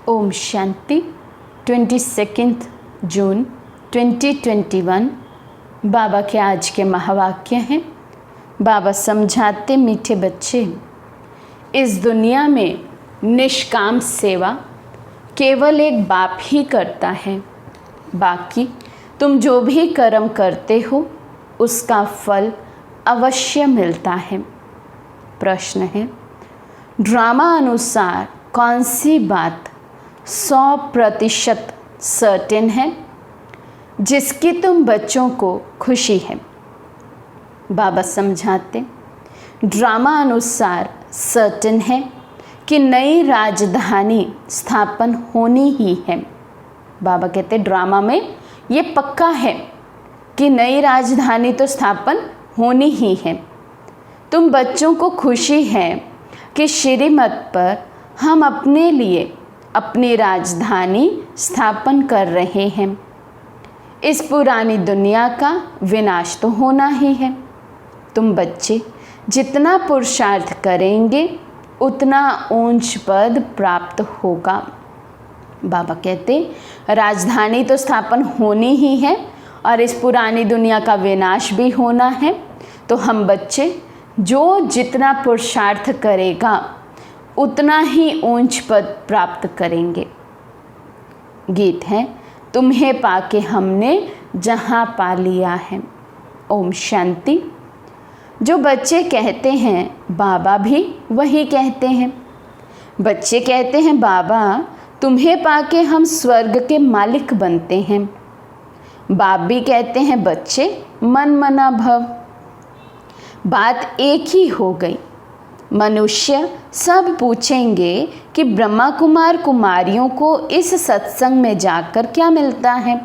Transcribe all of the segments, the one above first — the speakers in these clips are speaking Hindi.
ओम शांति। 22 जून 2021 बाबा के आज के महावाक्य हैं। बाबा समझाते, मीठे बच्चे, इस दुनिया में निष्काम सेवा केवल एक बाप ही करता है। बाकी तुम जो भी कर्म करते हो उसका फल अवश्य मिलता है। प्रश्न है, ड्रामा अनुसार कौन सी बात 100% सर्टेन है जिसकी तुम बच्चों को खुशी है? बाबा समझाते, ड्रामा अनुसार सर्टेन है कि नई राजधानी स्थापन होनी ही है। बाबा कहते ड्रामा में ये पक्का है कि नई राजधानी तो स्थापन होनी ही है। तुम बच्चों को खुशी है कि श्रीमत पर हम अपने लिए अपनी राजधानी स्थापन कर रहे हैं। इस पुरानी दुनिया का विनाश तो होना ही है। तुम बच्चे जितना पुरुषार्थ करेंगे उतना ऊंच पद प्राप्त होगा। बाबा कहते राजधानी तो स्थापन होनी ही है और इस पुरानी दुनिया का विनाश भी होना है। तो हम बच्चे जो जितना पुरुषार्थ करेगा उतना ही ऊंच पद प्राप्त करेंगे। गीत है, तुम्हें पाके हमने जहाँ पा लिया है। ओम शांति। जो बच्चे कहते हैं बाबा भी वही कहते हैं। बच्चे कहते हैं बाबा तुम्हें पाके हम स्वर्ग के मालिक बनते हैं। बाप भी कहते हैं बच्चे मन मना भव। बात एक ही हो गई। मनुष्य सब पूछेंगे कि ब्रह्मा कुमार कुमारियों को इस सत्संग में जाकर क्या मिलता है?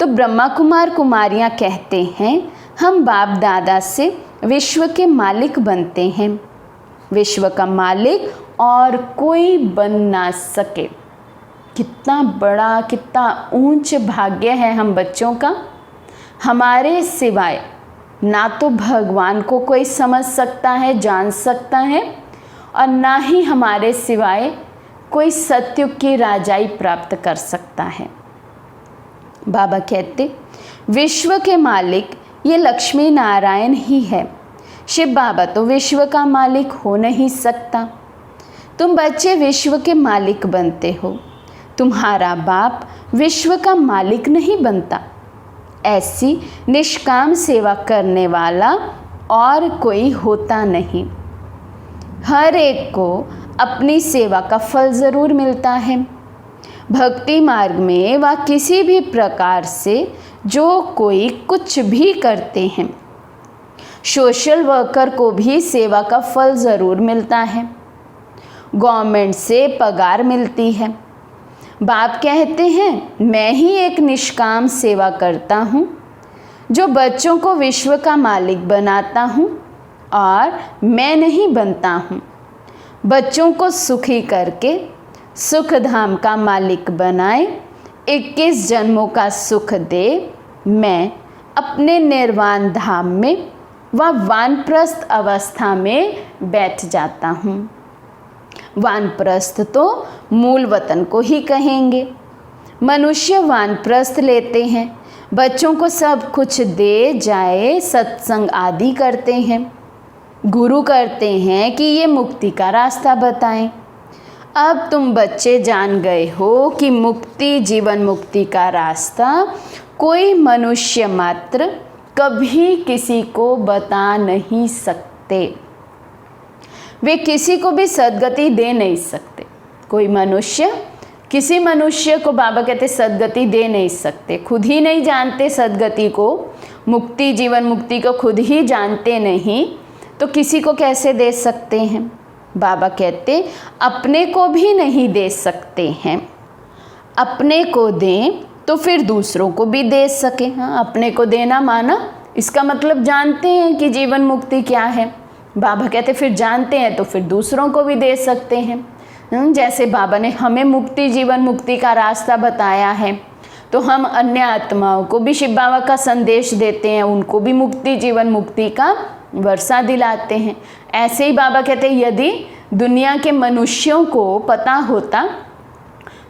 तो ब्रह्मा कुमार कुमारियाँ कहते हैं हम बाप दादा से विश्व के मालिक बनते हैं। विश्व का मालिक और कोई बन ना सके। कितना बड़ा, कितना ऊंच भाग्य है हम बच्चों का। हमारे सिवाय ना तो भगवान को कोई समझ सकता है, जान सकता है, और ना ही हमारे सिवाय कोई सत्युग की राजाई प्राप्त कर सकता है। बाबा कहते विश्व के मालिक ये लक्ष्मी नारायण ही है। शिव बाबा तो विश्व का मालिक हो नहीं सकता। तुम बच्चे विश्व के मालिक बनते हो। तुम्हारा बाप विश्व का मालिक नहीं बनता। ऐसी निष्काम सेवा करने वाला और कोई होता नहीं। हर एक को अपनी सेवा का फल ज़रूर मिलता है। भक्ति मार्ग में व किसी भी प्रकार से जो कोई कुछ भी करते हैं, सोशल वर्कर को भी सेवा का फल ज़रूर मिलता है। गवर्नमेंट से पगार मिलती है। बाप कहते हैं मैं ही एक निष्काम सेवा करता हूँ जो बच्चों को विश्व का मालिक बनाता हूँ और मैं नहीं बनता हूँ। बच्चों को सुखी करके सुख धाम का मालिक बनाए, 21 जन्मों का सुख दे। मैं अपने निर्वाण धाम में व वानप्रस्थ अवस्था में बैठ जाता हूँ। वानप्रस्थ तो मूल वतन को ही कहेंगे। मनुष्य वानप्रस्थ लेते हैं, बच्चों को सब कुछ दे जाए, सत्संग आदि करते हैं, गुरु करते हैं कि ये मुक्ति का रास्ता बताएं। अब तुम बच्चे जान गए हो कि मुक्ति, जीवन मुक्ति का रास्ता कोई मनुष्य मात्र कभी किसी को बता नहीं सकते। वे किसी को भी सद्गति दे नहीं सकते। कोई मनुष्य किसी मनुष्य को बाबा कहते सद्गति दे नहीं सकते। खुद ही नहीं जानते सद्गति को, मुक्ति, जीवन मुक्ति को खुद ही जानते नहीं तो किसी को कैसे दे सकते हैं? बाबा कहते अपने को भी नहीं दे सकते हैं। अपने को दें तो फिर दूसरों को भी दे सके। हाँ, अपने को देना माना इसका मतलब जानते हैं कि जीवन मुक्ति क्या है। बाबा कहते फिर जानते हैं तो फिर दूसरों को भी दे सकते हैं। जैसे बाबा ने हमें मुक्ति, जीवन मुक्ति का रास्ता बताया है तो हम अन्य आत्माओं को भी शिव बाबा का संदेश देते हैं, उनको भी मुक्ति, जीवन मुक्ति का वर्षा दिलाते हैं। ऐसे ही बाबा कहते हैं यदि दुनिया के मनुष्यों को पता होता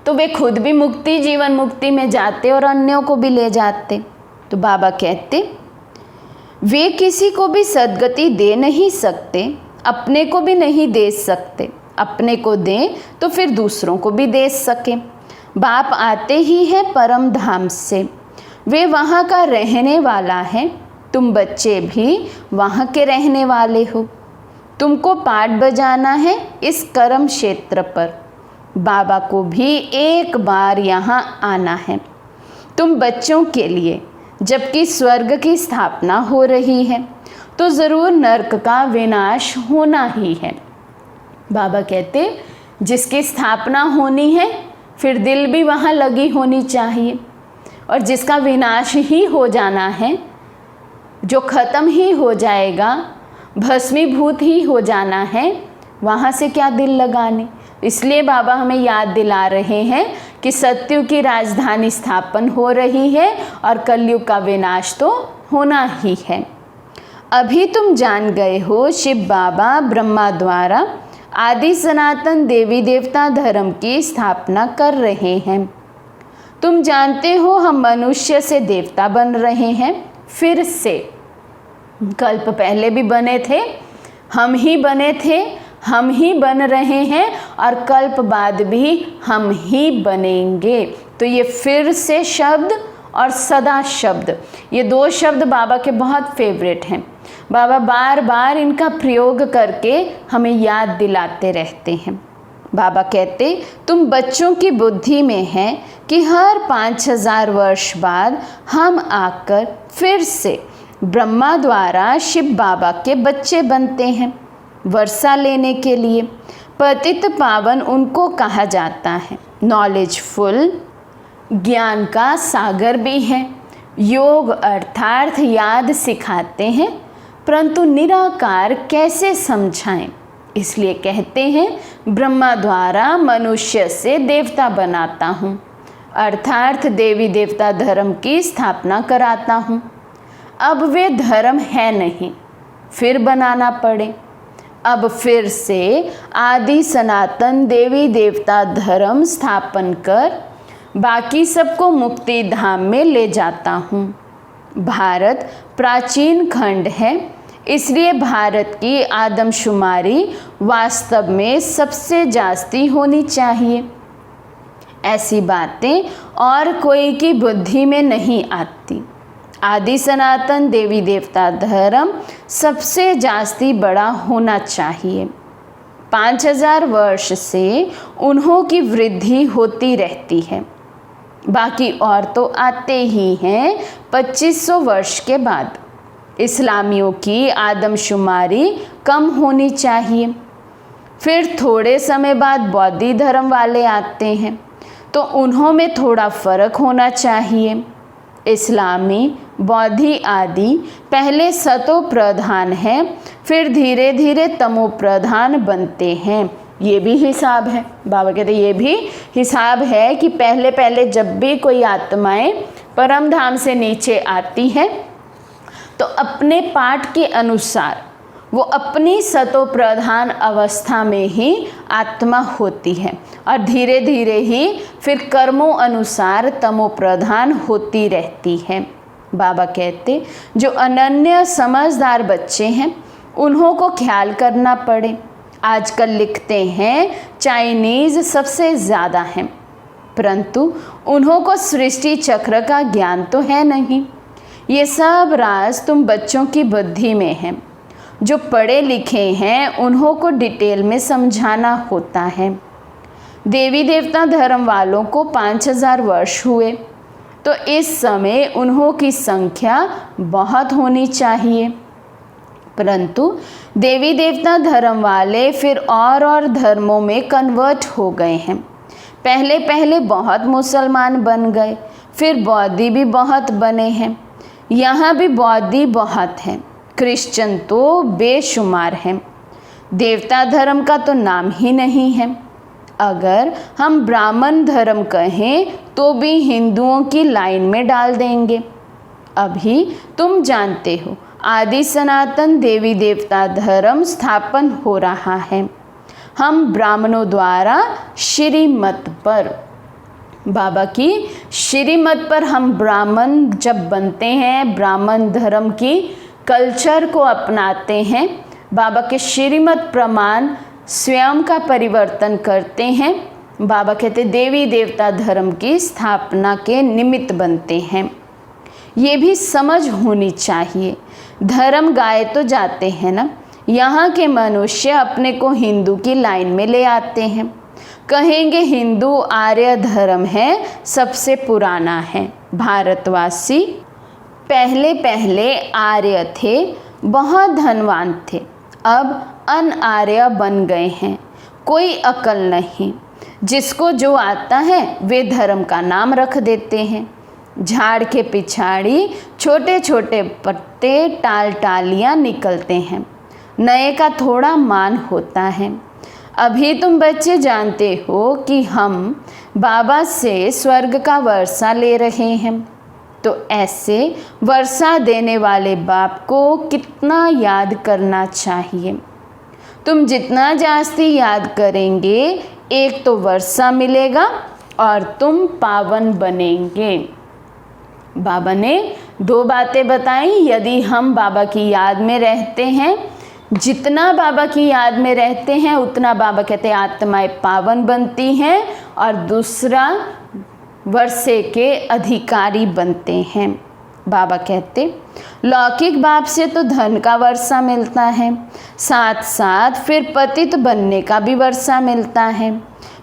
तो वे खुद भी मुक्ति, जीवन मुक्ति में जाते और अन्यों को भी ले जाते। तो बाबा कहते, वे किसी को भी सद्गति दे नहीं सकते, अपने को भी नहीं दे सकते। अपने को दें तो फिर दूसरों को भी दे सकें। बाप आते ही है परम धाम से, वे वहाँ का रहने वाला है। तुम बच्चे भी वहाँ के रहने वाले हो। तुमको पाठ बजाना है इस कर्म क्षेत्र पर। बाबा को भी एक बार यहाँ आना है तुम बच्चों के लिए। जबकि स्वर्ग की स्थापना हो रही है तो ज़रूर नरक का विनाश होना ही है। बाबा कहते, जिसकी स्थापना होनी है फिर दिल भी वहाँ लगी होनी चाहिए, और जिसका विनाश ही हो जाना है, जो ख़त्म ही हो जाएगा, भस्मीभूत ही हो जाना है, वहाँ से क्या दिल लगाने। इसलिए बाबा हमें याद दिला रहे हैं कि सत्युग की राजधानी स्थापन हो रही है और कलयुग का विनाश तो होना ही है। अभी तुम जान गए हो शिव बाबा ब्रह्मा द्वारा आदि सनातन देवी देवता धर्म की स्थापना कर रहे हैं। तुम जानते हो हम मनुष्य से देवता बन रहे हैं फिर से। कल्प पहले भी बने थे, हम ही बने थे, हम ही बन रहे हैं और कल्प बाद भी हम ही बनेंगे। तो ये फिर से शब्द और सदा शब्द, ये दो शब्द बाबा के बहुत फेवरेट हैं। बाबा बार बार इनका प्रयोग करके हमें याद दिलाते रहते हैं। बाबा कहते, तुम बच्चों की बुद्धि में है कि हर 5000 वर्ष बाद हम आकर फिर से ब्रह्मा द्वारा शिव बाबा के बच्चे बनते हैं वर्षा लेने के लिए। पतित पावन उनको कहा जाता है। नॉलेजफुल, ज्ञान का सागर भी है। योग अर्थार्थ याद सिखाते हैं, परंतु निराकार कैसे समझाएं। इसलिए कहते हैं ब्रह्मा द्वारा मनुष्य से देवता बनाता हूँ, अर्थार्थ देवी देवता धर्म की स्थापना कराता हूँ। अब वे धर्म है नहीं, फिर बनाना पड़े। अब फिर से आदि सनातन देवी देवता धर्म स्थापन कर बाकी सबको मुक्ति धाम में ले जाता हूँ। भारत प्राचीन खंड है, इसलिए भारत की आदमशुमारी वास्तव में सबसे जास्ती होनी चाहिए। ऐसी बातें और कोई की बुद्धि में नहीं आती। आदि सनातन देवी देवता धर्म सबसे जास्ती बड़ा होना चाहिए। 5000 वर्ष से उन्हों की वृद्धि होती रहती है, बाकी और तो आते ही हैं 2500 वर्ष के बाद। इस्लामियों की आदमशुमारी कम होनी चाहिए। फिर थोड़े समय बाद बौद्धी धर्म वाले आते हैं, तो उन्हों में थोड़ा फ़र्क होना चाहिए। इस्लामी, बौद्धि आदि पहले सतो प्रधान है, फिर धीरे धीरे तमो प्रधान बनते हैं। ये भी हिसाब है। बाबा कहते ये भी हिसाब है कि पहले पहले जब भी कोई आत्माएं परम धाम से नीचे आती है तो अपने पाठ के अनुसार वो अपनी सतो प्रधान अवस्था में ही आत्मा होती है और धीरे धीरे ही फिर कर्मों अनुसार तमो प्रधान होती रहती है। बाबा कहते जो अनन्य समझदार बच्चे हैं उन्हों को ख्याल करना पड़े। आजकल लिखते हैं चाइनीज़ सबसे ज़्यादा हैं, परंतु उन्हों को सृष्टि चक्र का ज्ञान तो है नहीं। ये सब राज तुम बच्चों की बुद्धि में है। जो पढ़े लिखे हैं उन्हों को डिटेल में समझाना होता है। देवी देवता धर्म वालों को 5000 वर्ष हुए, तो इस समय उन्हों की संख्या बहुत होनी चाहिए। परंतु देवी देवता धर्म वाले फिर और धर्मों में कन्वर्ट हो गए हैं। पहले पहले बहुत मुसलमान बन गए, फिर बौद्धी भी बहुत बने हैं। यहाँ भी बौद्धी बहुत हैं, क्रिश्चियन तो बेशुमार हैं। देवता धर्म का तो नाम ही नहीं है। अगर हम ब्राह्मण धर्म कहें तो भी हिंदुओं की लाइन में डाल देंगे। अभी तुम जानते हो आदि सनातन देवी देवता धर्म स्थापन हो रहा है। हम ब्राह्मणों द्वारा श्रीमत पर बाबा की श्रीमत पर हम ब्राह्मण जब बनते हैं, ब्राह्मण धर्म की कल्चर को अपनाते हैं, बाबा के श्रीमत प्रमाण स्वयं का परिवर्तन करते हैं, बाबा कहते देवी देवता धर्म की स्थापना के निमित्त बनते हैं। ये भी समझ होनी चाहिए। धर्म गाए तो जाते हैं ना, यहाँ के मनुष्य अपने को हिंदू की लाइन में ले आते हैं, कहेंगे हिंदू आर्य धर्म है, सबसे पुराना है। भारतवासी पहले पहले आर्य थे, बहुत धनवान थे, अब अनार्य बन गए हैं, कोई अकल नहीं, जिसको जो आता है वे धर्म का नाम रख देते हैं। झाड़ के पिछाड़ी छोटे छोटे पत्ते टाल टालियाँ निकलते हैं, नए का थोड़ा मान होता है। अभी तुम बच्चे जानते हो कि हम बाबा से स्वर्ग का वर्षा ले रहे हैं, तो ऐसे वर्षा देने वाले बाप को कितना याद करना चाहिए। तुम जितना जास्ती याद करेंगे, एक तो वर्षा मिलेगा और तुम पावन बनेंगे। बाबा ने 2 बातें बताई। यदि हम बाबा की याद में रहते हैं, जितना बाबा की याद में रहते हैं उतना बाबा कहते हैं आत्माएं पावन बनती हैं, और दूसरा वर्षे के अधिकारी बनते हैं। बाबा कहते लौकिक बाप से तो धन का वर्षा मिलता है, साथ साथ फिर पतित बनने का भी वर्षा मिलता है।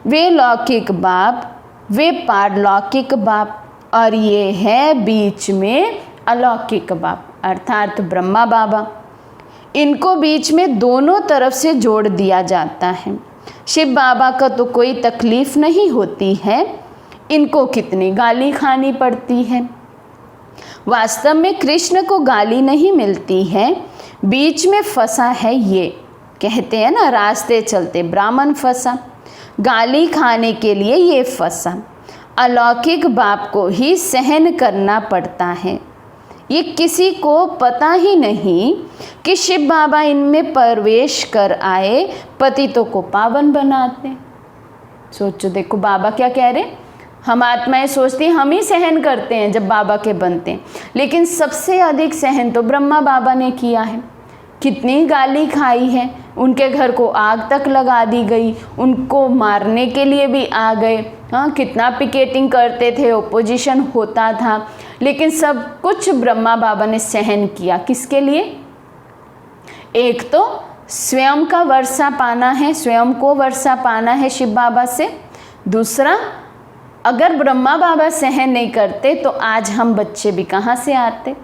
वे लौकिक बाप, वे पारलौकिक बाप, और ये है बीच में अलौकिक बाप अर्थात ब्रह्मा बाबा। इनको बीच में दोनों तरफ से जोड़ दिया जाता है। शिव बाबा का तो कोई तकलीफ नहीं होती है, इनको कितनी गाली खानी पड़ती है। वास्तव में कृष्ण को गाली नहीं मिलती है, बीच में फंसा है ये। कहते हैं ना, रास्ते चलते ब्राह्मण फंसा, गाली खाने के लिए ये फंसा। अलौकिक बाप को ही सहन करना पड़ता है। ये किसी को पता ही नहीं कि शिव बाबा इनमें प्रवेश कर आए, पतितों को पावन बनाते। सोचो, देखो बाबा क्या कह रहे हैं। हम आत्माएं सोचती हैं हम ही सहन करते हैं जब बाबा के बनते हैं, लेकिन सबसे अधिक सहन तो ब्रह्मा बाबा ने किया है। कितनी गाली खाई है, उनके घर को आग तक लगा दी गई, उनको मारने के लिए भी आ गए। हाँ, कितना पिकेटिंग करते थे, ओपोजिशन होता था, लेकिन सब कुछ ब्रह्मा बाबा ने सहन किया। किसके लिए? एक तो स्वयं का वर्षा पाना है, स्वयं को वर्षा पाना है शिव बाबा से। दूसरा, अगर ब्रह्मा बाबा सहन नहीं करते तो आज हम बच्चे भी कहाँ से आते।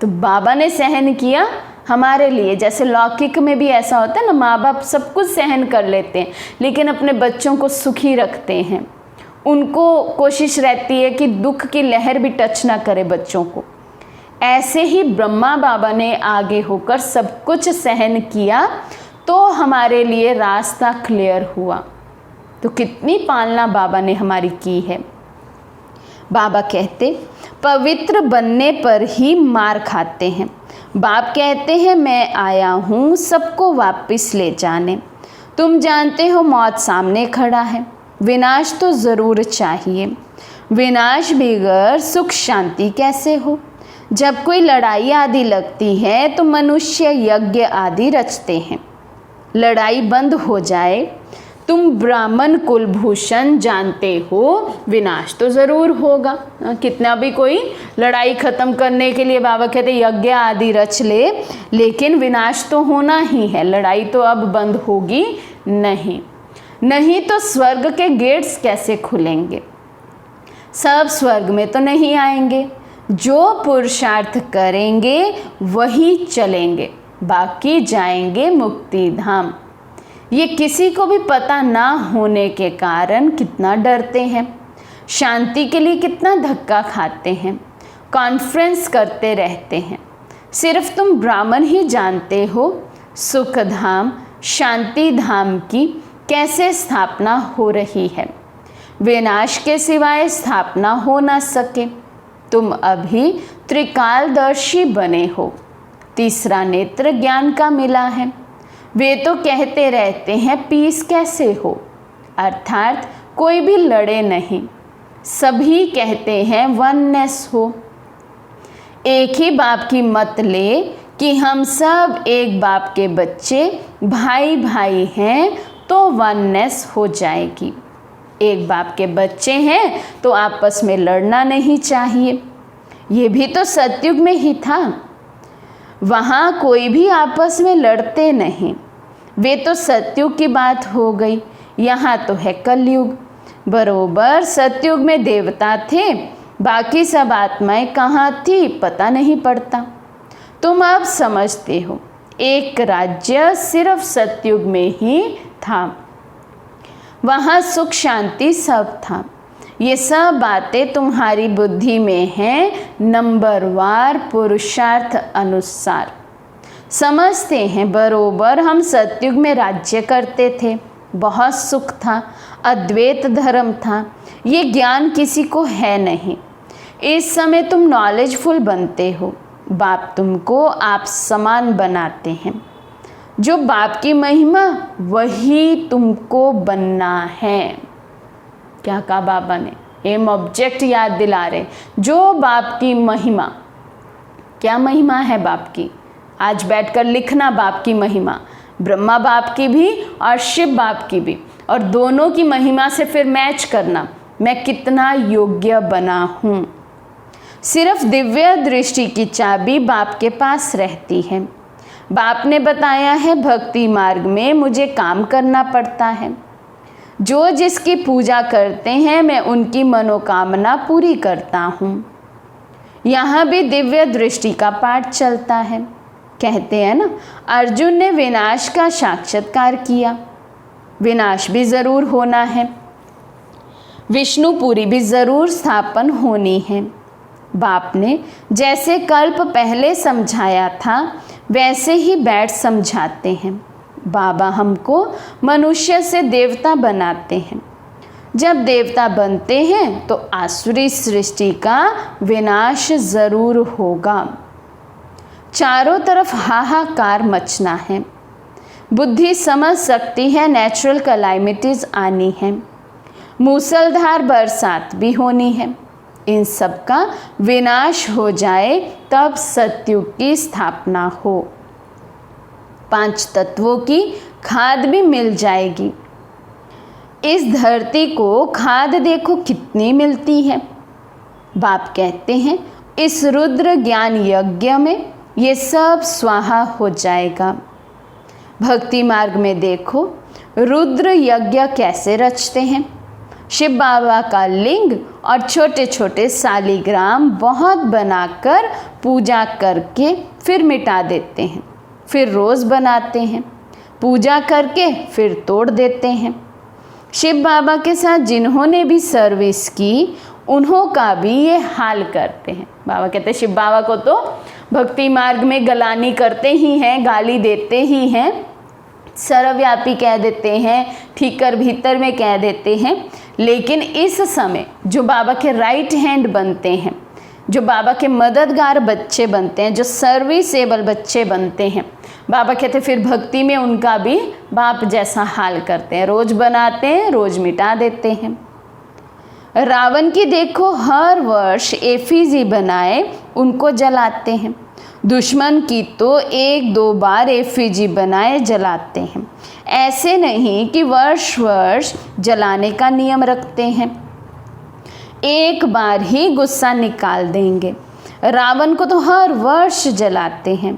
तो बाबा ने सहन किया हमारे लिए। जैसे लौकिक में भी ऐसा होता है ना, माँ बाप सब कुछ सहन कर लेते हैं लेकिन अपने बच्चों को सुखी रखते हैं। उनको कोशिश रहती है कि दुख की लहर भी टच ना करे बच्चों को। ऐसे ही ब्रह्मा बाबा ने आगे होकर सब कुछ सहन किया तो हमारे लिए रास्ता क्लियर हुआ। तो कितनी पालना बाबा ने हमारी की है। बाबा कहते पवित्र बनने पर ही मार खाते हैं। बाप कहते हैं मैं आया हूँ सबको वापस ले जाने। तुम जानते हो मौत सामने खड़ा है, विनाश तो ज़रूर चाहिए। विनाश बगैर सुख शांति कैसे हो। जब कोई लड़ाई आदि लगती है तो मनुष्य यज्ञ आदि रचते हैं। लड़ाई बंद हो जाए, तुम ब्राह्मण कुलभूषण जानते हो विनाश तो ज़रूर होगा। कितना भी कोई लड़ाई ख़त्म करने के लिए बाबा कहते यज्ञ आदि रच ले, लेकिन विनाश तो होना ही है। लड़ाई तो अब बंद होगी नहीं तो स्वर्ग के गेट्स कैसे खुलेंगे। सब स्वर्ग में तो नहीं आएंगे, जो पुरुषार्थ करेंगे वही चलेंगे, बाकी जाएंगे मुक्ति धाम। ये किसी को भी पता ना होने के कारण कितना डरते हैं, शांति के लिए कितना धक्का खाते हैं, कॉन्फ्रेंस करते रहते हैं। सिर्फ तुम ब्राह्मण ही जानते हो सुख धाम शांति धाम की कैसे स्थापना हो रही है। विनाश के सिवाय स्थापना हो ना सके। तुम अभी त्रिकालदर्शी बने हो, तीसरा नेत्र ज्ञान का मिला है। वे तो कहते रहते हैं पीस कैसे हो, अर्थात कोई भी लड़े नहीं, सभी कहते हैं वननेस हो। एक ही बाप की मत ले कि हम सब एक बाप के बच्चे, भाई भाई हैं, तो वननेस हो जाएगी। एक बाप के बच्चे हैं तो आपस में लड़ना नहीं चाहिए। ये भी तो सतयुग में ही था, वहाँ कोई भी आपस में लड़ते नहीं। वे तो सतयुग की बात हो गई, यहाँ तो है कलयुग। बरोबर सतयुग में देवता थे, बाकी सब आत्माएं कहाँ थी पता नहीं पड़ता। तुम अब समझते हो, एक राज्य सिर्फ सतयुग में ही था, वहाँ सुख शांति सब था। ये सब बातें तुम्हारी बुद्धि में हैं, नंबरवार पुरुषार्थ अनुसार समझते हैं। बरोबर हम सतयुग में राज्य करते थे, बहुत सुख था, अद्वैत धर्म था। ये ज्ञान किसी को है नहीं। इस समय तुम नॉलेजफुल बनते हो, बाप तुमको आप समान बनाते हैं। जो बाप की महिमा वही तुमको बनना है। क्या कहा बाबा ने? एम ऑब्जेक्ट याद दिला रहे। जो बाप की महिमा, क्या महिमा है बाप की? आज बैठकर लिखना बाप की महिमा, ब्रह्मा बाप की भी और शिव बाप की भी, और दोनों की महिमा से फिर मैच करना, मैं कितना योग्य बना हूँ। सिर्फ दिव्य दृष्टि की चाबी बाप के पास रहती है। बाप ने बताया है भक्ति मार्ग में मुझे काम करना पड़ता है। जो जिसकी पूजा करते हैं मैं उनकी मनोकामना पूरी करता हूँ। यहाँ भी दिव्य दृष्टि का पाठ चलता है। कहते हैं ना, अर्जुन ने विनाश का साक्षात्कार किया, विनाश भी ज़रूर होना है, विष्णुपुरी भी ज़रूर स्थापन होनी है। बाप ने जैसे कल्प पहले समझाया था वैसे ही बैठ समझाते हैं। बाबा हमको मनुष्य से देवता बनाते हैं। जब देवता बनते हैं तो आसुरी सृष्टि का विनाश ज़रूर होगा। चारों तरफ हाहाकार मचना है। बुद्धि समझ सकती है नेचुरल कैलामिटीज़ आनी है, मूसलधार बरसात भी होनी है। इन सब का विनाश हो जाए तब सतयुग की स्थापना हो। 5 तत्वों की खाद भी मिल जाएगी। इस धरती को खाद देखो कितनी मिलती है। बाप कहते हैं इस रुद्र ज्ञान यज्ञ में ये सब स्वाहा हो जाएगा। भक्ति मार्ग में देखो रुद्र यज्ञ कैसे रचते हैं। शिव बाबा का लिंग और छोटे छोटे शालिग्राम बहुत बनाकर पूजा करके फिर मिटा देते हैं, फिर रोज़ बनाते हैं, पूजा करके फिर तोड़ देते हैं। शिव बाबा के साथ जिन्होंने भी सर्विस की उन्हों का भी ये हाल करते हैं। बाबा कहते हैं शिव बाबा को तो भक्ति मार्ग में गलानी करते ही हैं, गाली देते ही हैं, सर्वव्यापी कह देते हैं, ठीकर भीतर में कह देते हैं। लेकिन इस समय जो बाबा के राइट हैंड बनते हैं, जो बाबा के मददगार बच्चे बनते हैं, जो सर्विसेबल बच्चे बनते हैं, बाबा कहते फिर भक्ति में उनका भी बाप जैसा हाल करते हैं। रोज़ बनाते हैं, रोज़ मिटा देते हैं। रावण की देखो हर वर्ष एफिजी बनाए उनको जलाते हैं। दुश्मन की तो 1-2 बार एफिजी बनाए जलाते हैं। ऐसे नहीं कि वर्ष वर्ष जलाने का नियम रखते हैं, एक बार ही गुस्सा निकाल देंगे। रावण को तो हर वर्ष जलाते हैं।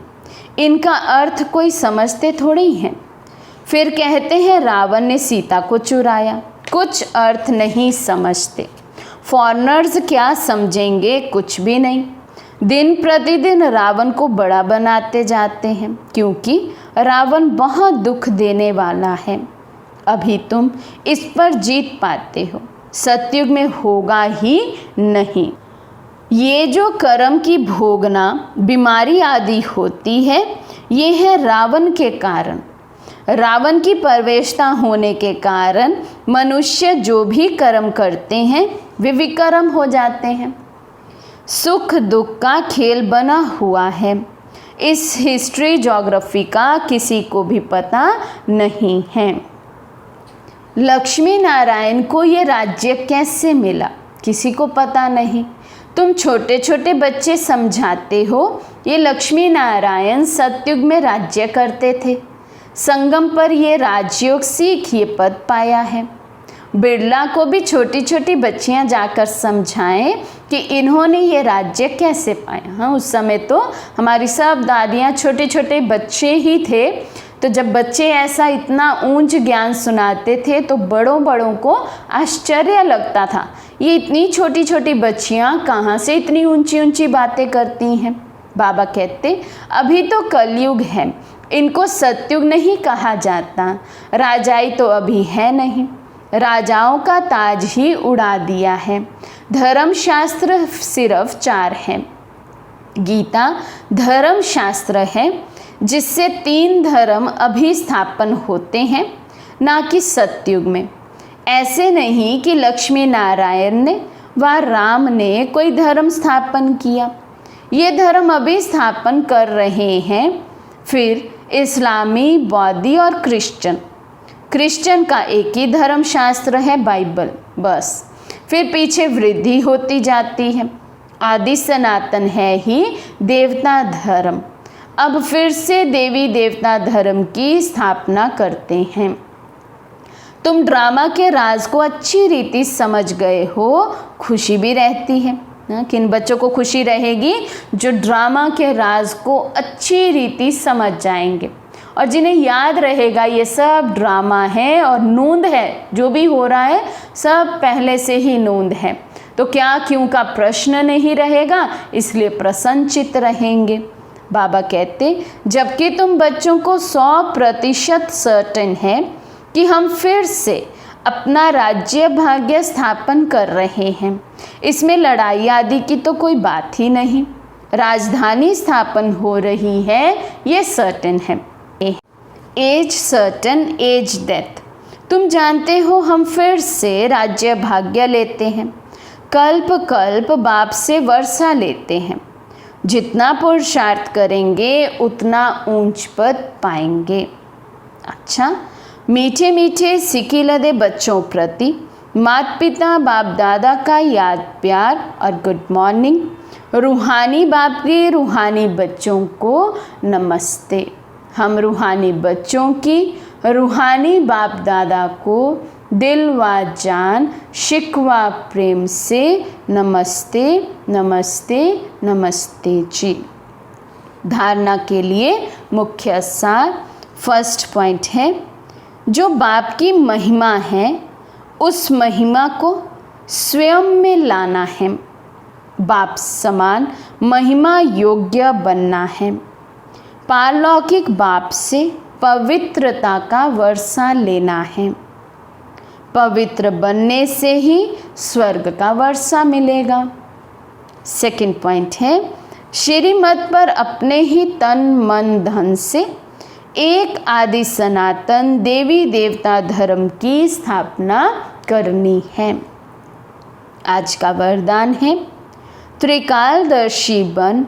इनका अर्थ कोई समझते थोड़ी हैं। फिर कहते हैं रावण ने सीता को चुराया, कुछ अर्थ नहीं समझते। फॉरेनर्स क्या समझेंगे, कुछ भी नहीं। दिन प्रतिदिन रावण को बड़ा बनाते जाते हैं, क्योंकि रावण बहुत दुख देने वाला है। अभी तुम इस पर जीत पाते हो, सतयुग में होगा ही नहीं। ये जो कर्म की भोगना बीमारी आदि होती है, ये है रावण के कारण। रावण की परवेशता होने के कारण मनुष्य जो भी कर्म करते हैं वे विकर्म हो जाते हैं। सुख दुख का खेल बना हुआ है। इस हिस्ट्री ज्योग्राफी का किसी को भी पता नहीं है। लक्ष्मी नारायण को ये राज्य कैसे मिला, किसी को पता नहीं। तुम छोटे छोटे बच्चे समझाते हो ये लक्ष्मी नारायण सतयुग में राज्य करते थे, संगम पर ये राजयोग सीख ये पद पाया है। बिरला को भी छोटी छोटी बच्चियां जाकर समझाएं कि इन्होंने ये राज्य कैसे पाया। हाँ, उस समय तो हमारी सब दादियां छोटे छोटे बच्चे ही थे, तो जब बच्चे ऐसा इतना ऊंच ज्ञान सुनाते थे तो बड़ों बड़ों को आश्चर्य लगता था, ये इतनी छोटी छोटी बच्चियां कहाँ से इतनी ऊंची ऊंची बातें करती हैं। बाबा कहते अभी तो कलयुग है, इनको सतयुग नहीं कहा जाता, राजाई तो अभी है नहीं, राजाओं का ताज ही उड़ा दिया है। धर्म शास्त्र सिर्फ 4 हैं। गीता धर्म शास्त्र है जिससे 3 धर्म अभी स्थापन होते हैं, ना कि सतयुग में। ऐसे नहीं कि लक्ष्मी नारायण ने व राम ने कोई धर्म स्थापन किया, ये धर्म अभी स्थापन कर रहे हैं। फिर इस्लामी, बौद्धी और क्रिश्चियन का एक ही धर्म शास्त्र है, बाइबल, बस। फिर पीछे वृद्धि होती जाती है। आदि सनातन है ही देवता धर्म, अब फिर से देवी देवता धर्म की स्थापना करते हैं। तुम ड्रामा के राज को अच्छी रीति समझ गए हो, खुशी भी रहती है। किन बच्चों को खुशी रहेगी? जो ड्रामा के राज को अच्छी रीति समझ जाएंगे और जिन्हें याद रहेगा ये सब ड्रामा है और नूंद है, जो भी हो रहा है सब पहले से ही नूंद है, तो क्या क्यों का प्रश्न नहीं रहेगा, इसलिए प्रसन्नचित्त रहेंगे। बाबा कहते जबकि तुम बच्चों को 100% सर्टेन है कि हम फिर से अपना राज्य भाग्य स्थापन कर रहे हैं, इसमें लड़ाई आदि की तो कोई बात ही नहीं, राजधानी स्थापन हो रही है, ये सर्टेन है। As certain, as death. तुम जानते हो हम फिर से राज्य भाग्य लेते हैं, कल्प कल्प बाप से वर्षा लेते हैं, जितना पुरुषार्थ करेंगे उतना ऊंच पद पाएंगे। अच्छा, मीठे मीठे सिकी लदे बच्चों प्रति माता पिता बाप दादा का याद प्यार और गुड मॉर्निंग। रूहानी बाप के रूहानी बच्चों को नमस्ते। हम रूहानी बच्चों की रूहानी बाप दादा को दिल व जान शिकवा प्रेम से नमस्ते नमस्ते नमस्ते जी। धारणा के लिए मुख्य सार, फर्स्ट पॉइंट है, जो बाप की महिमा है उस महिमा को स्वयं में लाना है, बाप समान महिमा योग्य बनना है, पारलौकिक बाप से पवित्रता का वर्षा लेना है, पवित्र बनने से ही स्वर्ग का वर्षा मिलेगा। सेकंड पॉइंट है, श्रीमत पर अपने ही तन मन धन से एक आदि सनातन देवी देवता धर्म की स्थापना करनी है। आज का वरदान है, त्रिकालदर्शी बन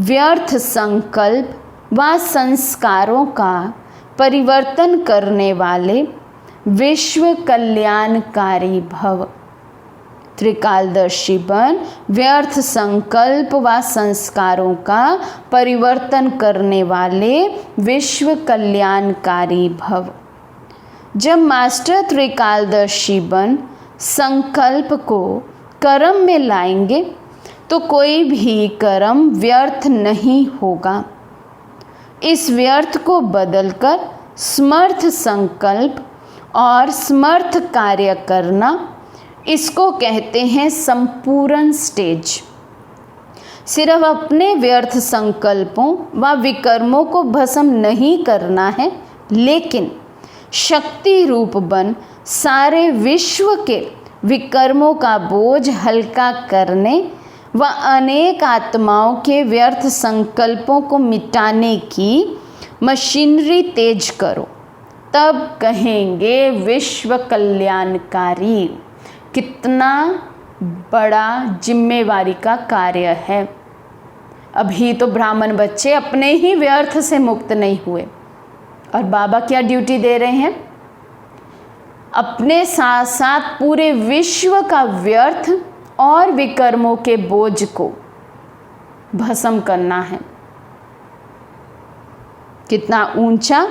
व्यर्थ संकल्प व संस्कारों का परिवर्तन करने वाले विश्व कल्याणकारी भव। त्रिकालदर्शी बन व्यर्थ संकल्प व संस्कारों का परिवर्तन करने वाले विश्व कल्याणकारी भव। जब मास्टर त्रिकालदर्शी बन संकल्प को कर्म में लाएंगे तो कोई भी कर्म व्यर्थ नहीं होगा। इस व्यर्थ को बदलकर समर्थ संकल्प और समर्थ कार्य करना, इसको कहते हैं संपूर्ण स्टेज। सिर्फ अपने व्यर्थ संकल्पों व विकर्मों को भस्म नहीं करना है, लेकिन शक्ति रूप बन सारे विश्व के विकर्मों का बोझ हल्का करने व अनेक आत्माओं के व्यर्थ संकल्पों को मिटाने की मशीनरी तेज करो, तब कहेंगे विश्व कल्याणकारी। कितना बड़ा जिम्मेवारी का कार्य है। अभी तो ब्राह्मण बच्चे अपने ही व्यर्थ से मुक्त नहीं हुए, और बाबा क्या ड्यूटी दे रहे हैं? अपने साथ साथ पूरे विश्व का व्यर्थ और विकर्मों के बोझ को भस्म करना है। कितना ऊंचा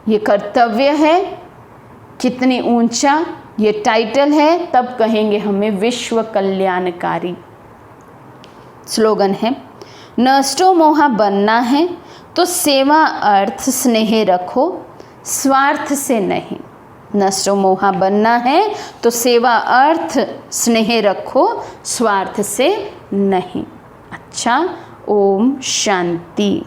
ये कर्तव्य है, कितनी ऊंचा ये टाइटल है, तब कहेंगे हमें विश्व कल्याणकारी। स्लोगन है, नष्टो मोहा बनना है तो सेवा अर्थ स्नेह रखो, स्वार्थ से नहीं। नष्टो मोहा बनना है तो सेवा अर्थ स्नेह रखो, स्वार्थ से नहीं। अच्छा, ओम शांति।